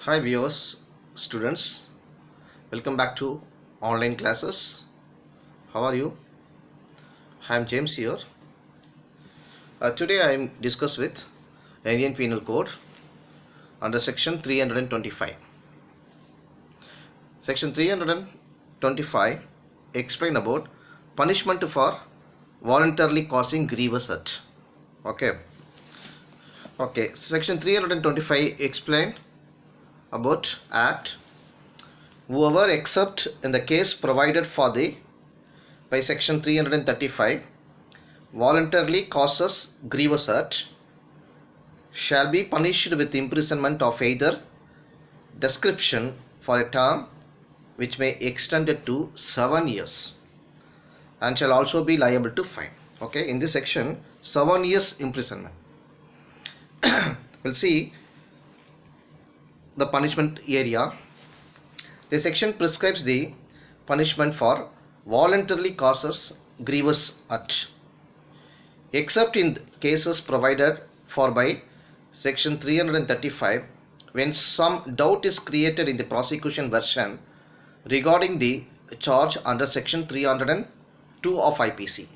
Hi viewers, students, welcome back to online classes. How are you? I am James here. Today I am discuss with Indian Penal Code under section 325. Section 325 explain about punishment for voluntarily causing grievous hurt. Okay. Section 325 explain about act whoever except in the case provided for the by section 335 voluntarily causes grievous hurt shall be punished with imprisonment of either description for a term which may extend it to 7 years and shall also be liable to fine. Okay, in this section 7 years imprisonment. We'll see the punishment area. This section prescribes the punishment for voluntarily causes grievous hurt except in cases provided for by section 335 when some doubt is created in the prosecution version regarding the charge under section 302 of IPC.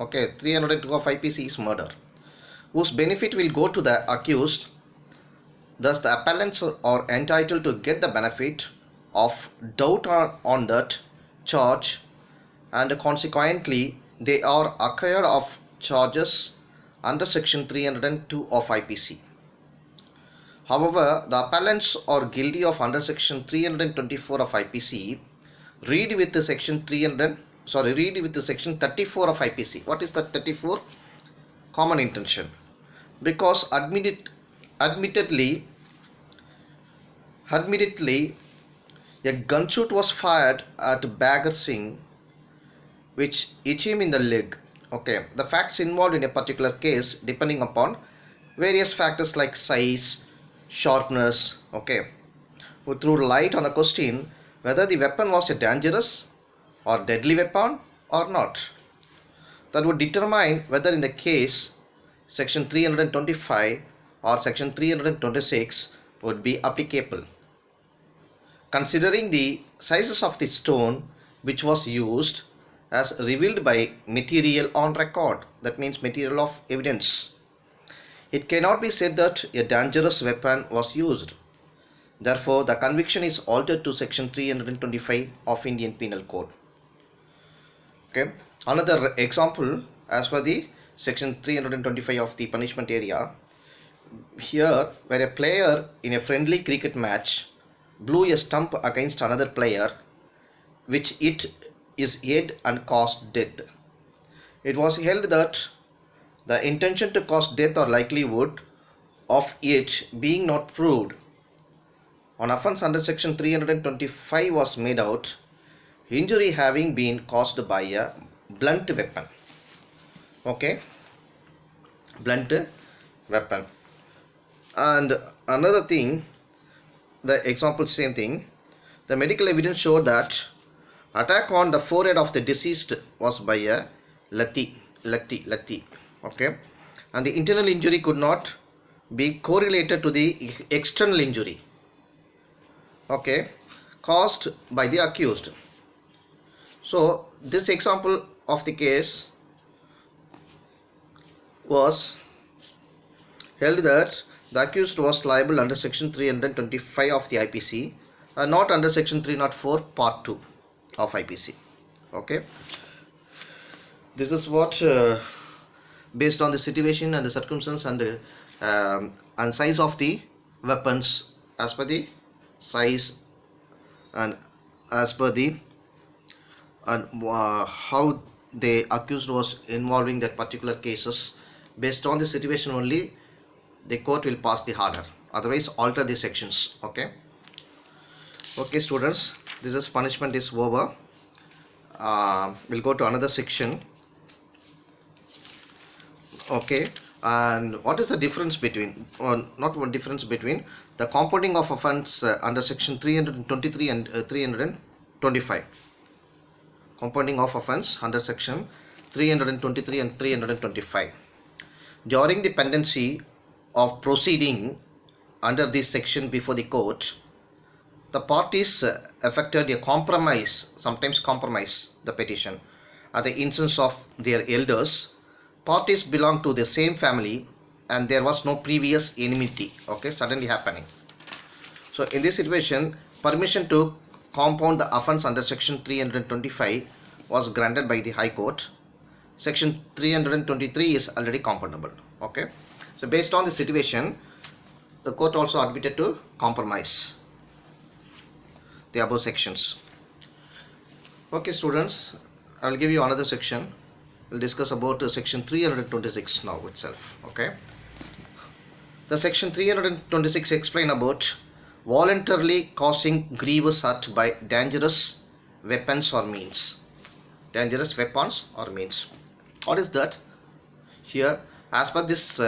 Okay, 302 of IPC is murder, whose benefit will go to the accused. Thus the appellants are entitled to get the benefit of doubt on that charge, and consequently they are acquitted of charges under section 302 of IPC. However, the appellants are guilty of under section 324 of IPC. Read with the section 34 of IPC. What is that 34? Common intention. Because admittedly a gunshot was fired at Bagger Singh which hit him in the leg. Okay, the facts involved in a particular case depending upon various factors like size, sharpness, okay, would throw light on the question whether the weapon was a dangerous or deadly weapon or not. That would determine whether in the case section 325 or section 326 would be applicable. Considering the sizes of the stone which was used as revealed by material on record, that means material of evidence, it cannot be said that a dangerous weapon was used. Therefore, the conviction is altered to section 325 of Indian Penal Code. Okay. Another example as per the section 325 of the punishment area. Here, where a player in a friendly cricket match blew a stump against another player, which hit his head and caused death. It was held that the intention to cause death or likelihood of it being not proved on offence under section 325 was made out, injury having been caused by a blunt weapon. Okay, blunt weapon. And another thing, the example same thing, the medical evidence showed that attack on the forehead of the deceased was by a lati, okay, and the internal injury could not be correlated to the external injury, okay, caused by the accused. So this example of the case was held that the accused was liable under section 325 of the IPC and not under section 304 part 2 of IPC. Okay, this is what based on the situation and the circumstance and size of the weapons, as per the size and as per the how the accused was involving that particular cases, based on the situation only the court will pass the order, otherwise alter the sections. Okay students, this is punishment is over. We'll go to another section. Okay, and what is the difference between, or not one difference between the compounding of offence under section 323 and 325, compounding of offence under section 323 and 325 during the pendency of proceeding under this section before the court, the parties effected a compromise, sometimes compromise the petition at the instance of their elders. Parties belong to the same family and there was no previous enmity, okay, suddenly happening. So in this situation, permission to compound the offence under section 325 was granted by the High Court. Section 323 is already compoundable, okay. So based on the situation, the court also admitted to compromise the above sections. Okay students, I will give you another section. We'll discuss about section 326 now itself, okay. The section 326 explain about voluntarily causing grievous hurt by dangerous weapons or means. Dangerous weapons or means. What is that? Here, as per this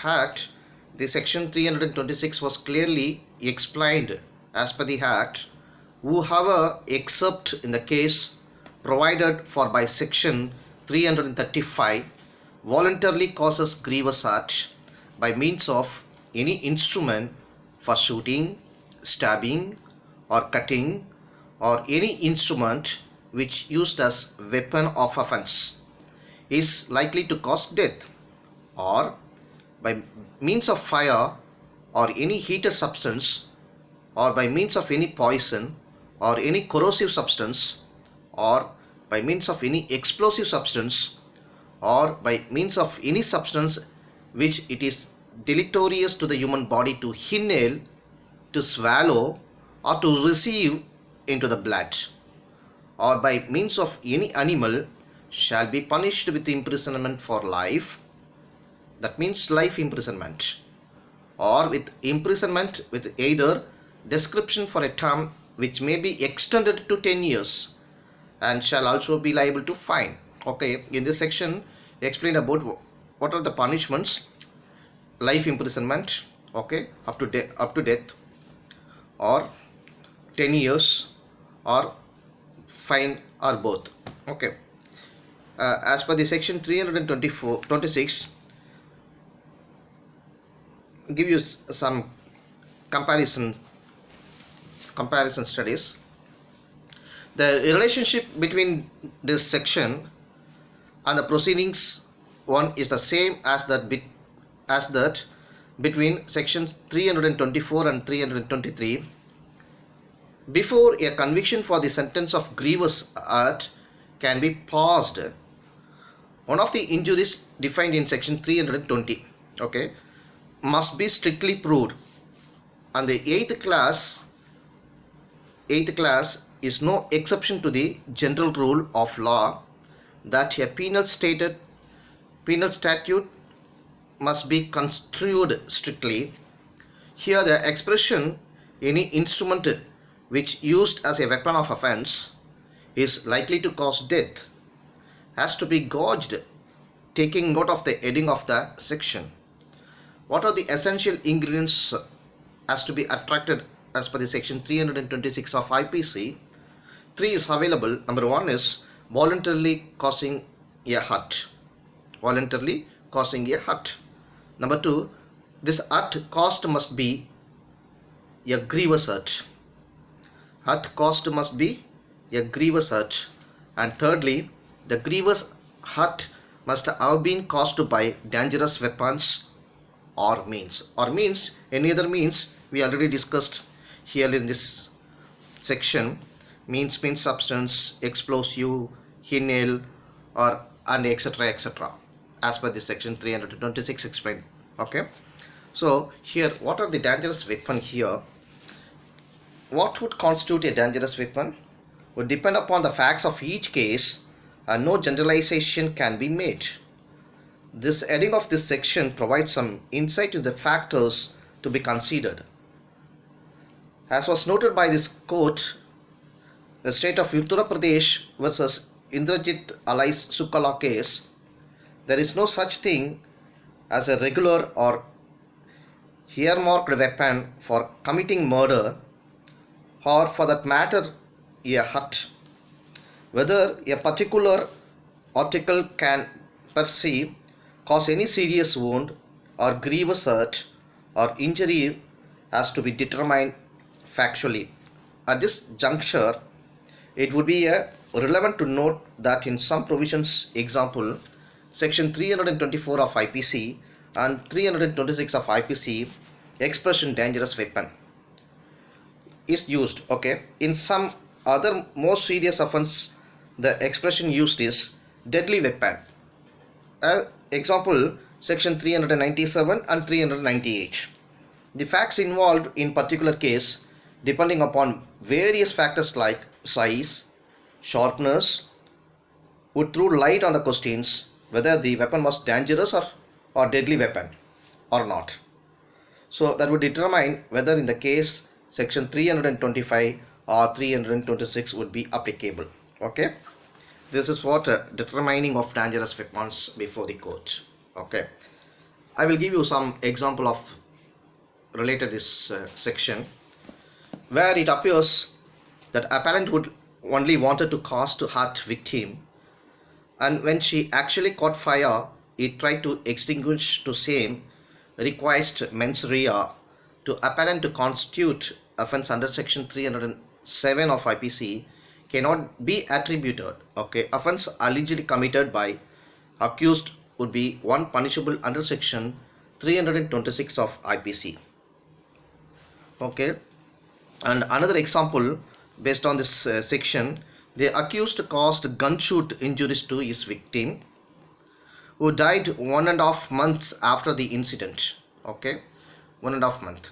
act, the section 326 was clearly explained as per the act. Whoever, except in the case provided for by section 335, voluntarily causes grievous hurt by means of any instrument for shooting, stabbing or cutting, or any instrument which used as weapon of offence, is likely to cause death, or by means of fire or any heated substance, or by means of any poison or any corrosive substance, or by means of any explosive substance, or by means of any substance which it is deleterious to the human body to inhale, to swallow, or to receive into the blood, or by means of any animal, shall be punished with imprisonment for life. That means life imprisonment, or with imprisonment with either description for a term which may be extended to 10 years and shall also be liable to fine. Okay, in this section explain about what are the punishments. Life imprisonment, okay, up to death, or 10 years, or fine, or both, okay. As per the section 326, give you some comparison studies. The relationship between this section and the proceedings one is the same as that between sections 324 and 323. Before a conviction for the sentence of grievous hurt can be passed, one of the injuries defined in section 320, okay, must be strictly proved, and the eighth class is no exception to the general rule of law that a penal statute must be construed strictly. Here the expression any instrument which used as a weapon of offence is likely to cause death has to be gauged, taking note of the heading of the section. What are the essential ingredients as to be attracted as per the section 326 of IPC? 3 is available. Number 1 is voluntarily causing a hurt. Voluntarily causing a hurt. Number 2, this hurt caused must be a grievous hurt. Hurt caused must be a grievous hurt. And thirdly, the grievous hurt must have been caused by dangerous weapons or means. Or means, any other means we already discussed here in this section. Means substance, explosive, inhale, or and etc. as per this section 326 explained. Okay, so here what are the dangerous weapon here? What would constitute a dangerous weapon would depend upon the facts of each case and no generalization can be made. This heading of this section provides some insight into the factors to be considered. As was noted by this court, the state of Uttar Pradesh versus Indrajit Alais Sukala case, there is no such thing as a regular or earmarked weapon for committing murder, or for that matter a hurt. Whether a particular article can per se cause any serious wound or grievous hurt or injury has to be determined factually. At this juncture, it would be relevant to note that in some provisions, example, section 324 of IPC and 326 of IPC, expression dangerous weapon is used. Okay, in some other more serious offense, the expression used is deadly weapon. Example, section 397 and 398. The facts involved in particular case depending upon various factors like size, sharpness, would throw light on the questions whether the weapon was dangerous or deadly weapon or not. So that would determine whether in the case section 325 or 326 would be applicable. Okay, this is what determining of dangerous weapons before the court. Okay, I will give you some example of related this section, where it appears that appellant would only wanted to cause to hurt victim, and when she actually caught fire, he tried to extinguish to same, requires mens rea to appellant to constitute offense under section 307 of IPC cannot be attributed. Okay, offense allegedly committed by accused would be one punishable under section 326 of IPC. Okay, and another example based on this section, the accused caused gunshot injuries to his victim, who died 1.5 months after the incident. Okay, 1.5 months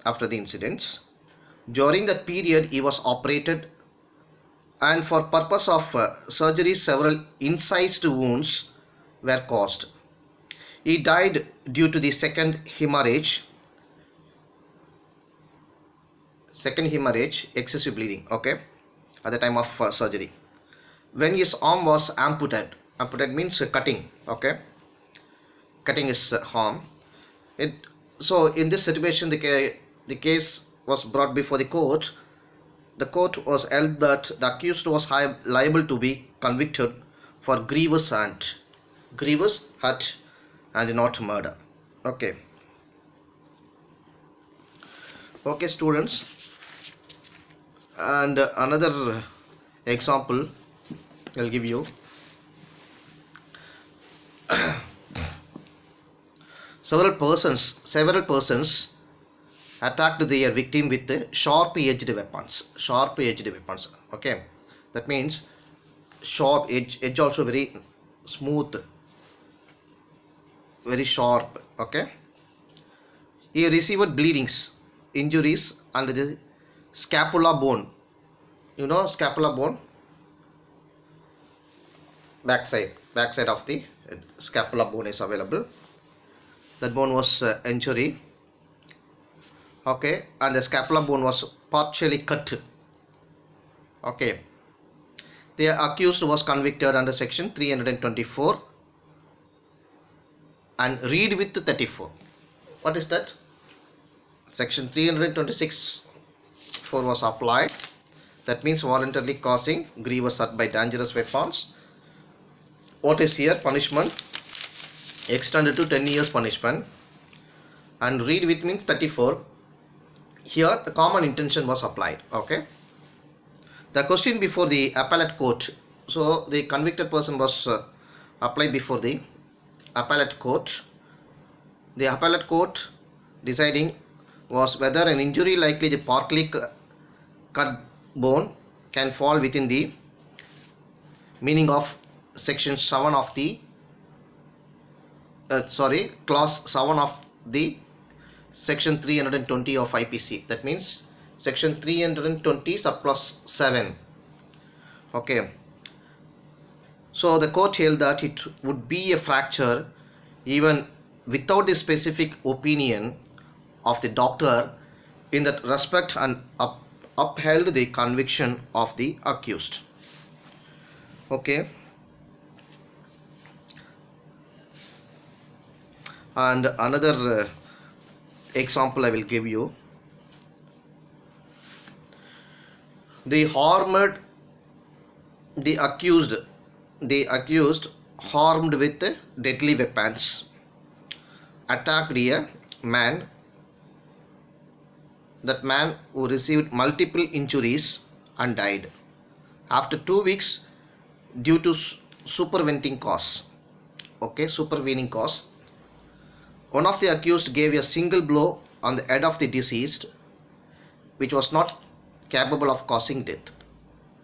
after the incident. During that period, he was operated, and for purpose of surgery, several incised wounds were caused. He died due to the second hemorrhage, excessive bleeding. Okay, at the time of surgery, when his arm was amputated means cutting. Okay, cutting his arm. So in this situation, the case was brought before the court. The court was held that the accused was liable to be convicted for grievous hurt and not murder. Okay, students. And another example I'll give you. Several persons attacked their victim with sharp-edged weapons. Okay, that means sharp edge also very smooth, very sharp. Okay, he received bleedings, injuries under the scapula bone. Scapula bone, backside of the scapula bone is available. That bone was injury. Okay, and the scapula bone was partially cut. Okay, the accused was convicted under section 324 and read with 34. What is that? Section 326 4 was applied. That means voluntarily causing grievous hurt by dangerous weapons. What is here? Punishment extended to 10 years punishment. And read with means 34. Here the common intention was applied. Okay, the question before the appellate court. So the convicted person was applied before the appellate court. The appellate court deciding was whether an injury likely the partly cut bone can fall within the meaning of section 7 of the clause 7 of the section 320 of IPC. That means section 320 subclause 7. Okay, so the court held that it would be a fracture even without the specific opinion of the doctor in that respect, and upheld the conviction of the accused. Okay, and another example I will give you. The accused harmed with deadly weapons attacked a man that man who received multiple injuries and died after 2 weeks due to supervening cause. Okay, supervening cause. One of the accused gave a single blow on the head of the deceased, which was not capable of causing death.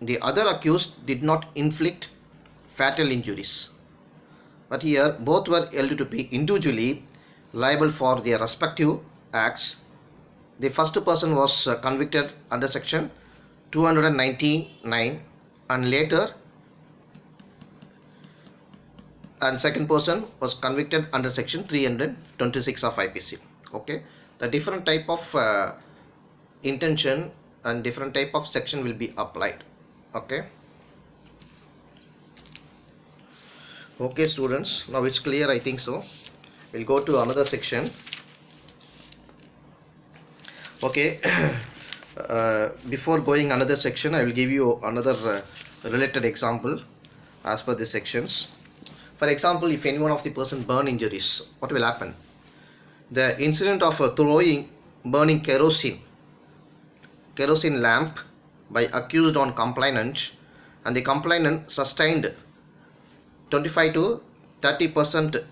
The other accused did not inflict fatal injuries. But here, both were held to be individually liable for their respective acts. The first person was convicted under section 299 and later, and second person was convicted under section 326 of IPC. Okay, the different type of intention and different type of section will be applied. Okay. Okay students, now it's clear, I think so. We'll go to another section. Okay. Before going another section, I will give you another related example as per the sections. For example, if any one of the person burn injuries, what will happen? The incident of throwing burning kerosene lamp by accused on complainant, and the complainant sustained 25 to 30%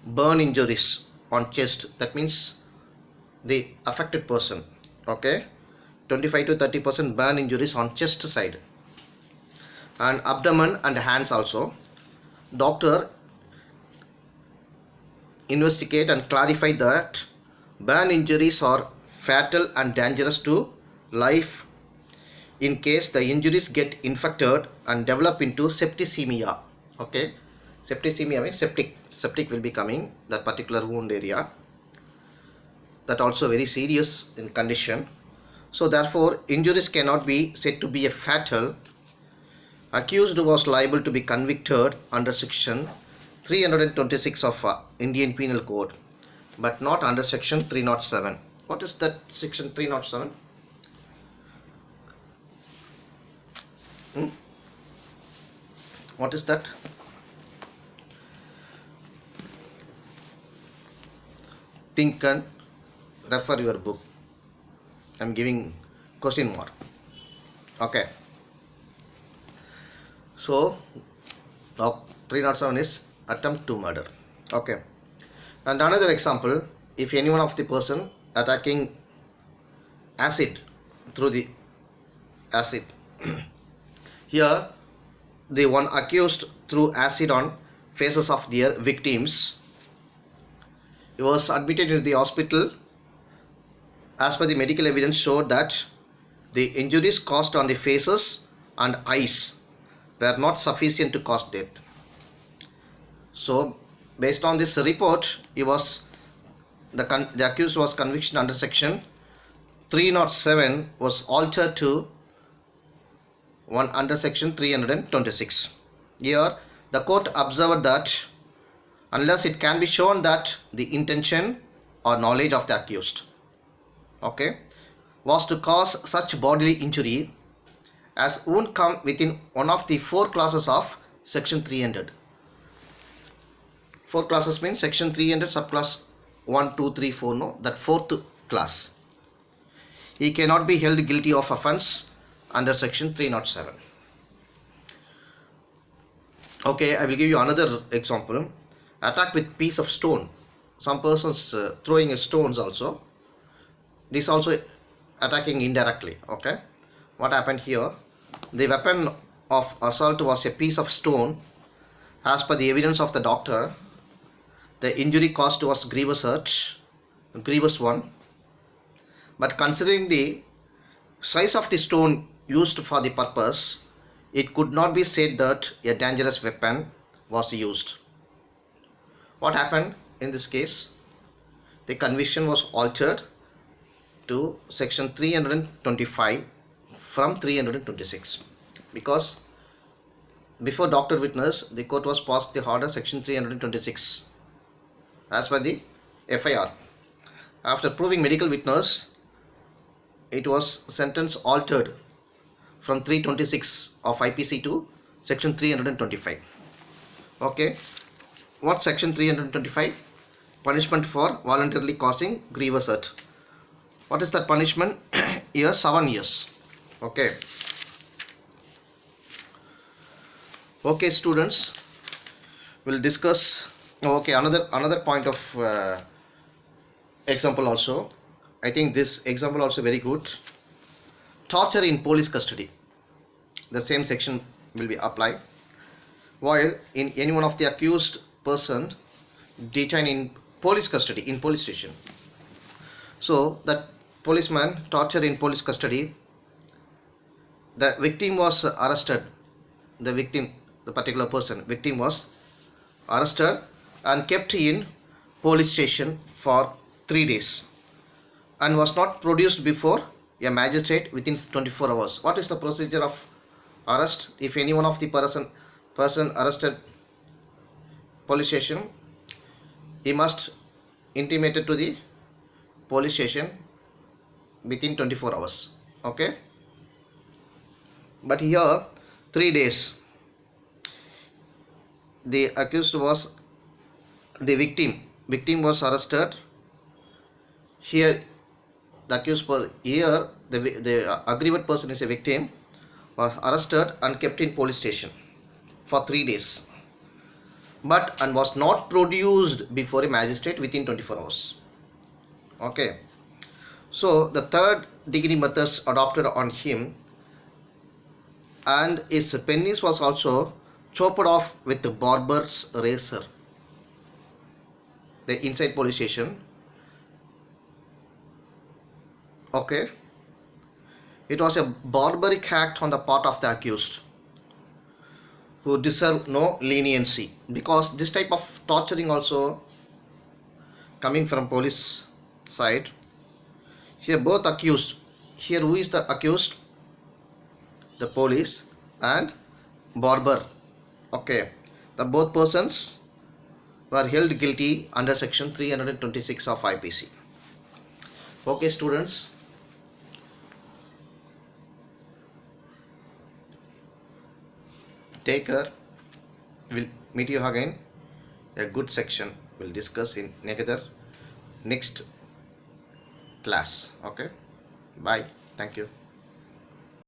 burn injuries on chest. That means the affected person. Okay, 25 to 30% burn injuries on chest side and abdomen and hands also. Doctor investigate and clarify that burn injuries are fatal and dangerous to life in case the injuries get infected and develop into septicemia. Okay, septicemia means septic will be coming that particular wound area. That also very serious in condition. So therefore injuries cannot be said to be a fatal. Accused was liable to be convicted under section 326 of Indian Penal Code, but not under section 307. What is that section 307? What is that? Think and refer your book. I am giving question mark. Okay. So, 307 is attempt to murder. Okay. And another example, if any one of the person attacking acid through the acid. Here, the one accused threw acid on faces of their victims. He was admitted into the hospital. As per the medical evidence showed that the injuries caused on the faces and eyes were not sufficient to cause death. So based on this report, the accused was convicted under section 307 was altered to one under section 326. Here the court observed that unless it can be shown that the intention or knowledge of the accused, okay, was to cause such bodily injury as won't come within one of the four classes of section 300. Four classes means section 300 subclass 1, 2, 3, 4, no, that fourth class. He cannot be held guilty of offence under section 307. Okay, I will give you another example. Attack with piece of stone. Some persons throwing stones also. This also attacking indirectly. Okay, what happened here? The weapon of assault was a piece of stone. As per the evidence of the doctor, the injury caused was grievous one. But considering the size of the stone used for the purpose, it could not be said that a dangerous weapon was used. What happened in this case? The conviction was altered to section 325 from 326, because before doctor witness, the court was passed the order section 326 as per the FIR. After proving medical witness, it was sentence altered from 326 of IPC to section 325. Okay, what section 325? Punishment for voluntarily causing grievous hurt. What is that punishment? Here 7 years. Okay. Okay, students, we'll discuss. Okay, another point of example also. I think this example also very good. Torture in police custody. The same section will be applied. While in any one of the accused person detained in police custody in police station. So that policeman torture in police custody. The victim was arrested. The victim, the particular person, victim was arrested and kept in police station for 3 days and was not produced before a magistrate within 24 hours. What is the procedure of arrest? If any one of the person arrested police station, he must intimate it to the police station within 24 hours. Okay, but here 3 days. The accused was the victim was arrested. Here the accused here the aggrieved person is a victim, was arrested and kept in police station for 3 days, but and was not produced before a magistrate within 24 hours. Okay, so the third degree methods adopted on him, and his penis was also chopped off with the barber's razor. The inside police station. Okay, it was a barbaric act on the part of the accused, who deserve no leniency, because this type of torturing also coming from police side. Here both accused, here who is the accused? The police and barber. Okay, the both persons were held guilty under section 326 of IPC. Okay, students, take care. We'll meet you again. A good section we'll discuss in next class. Okay, bye. Thank you.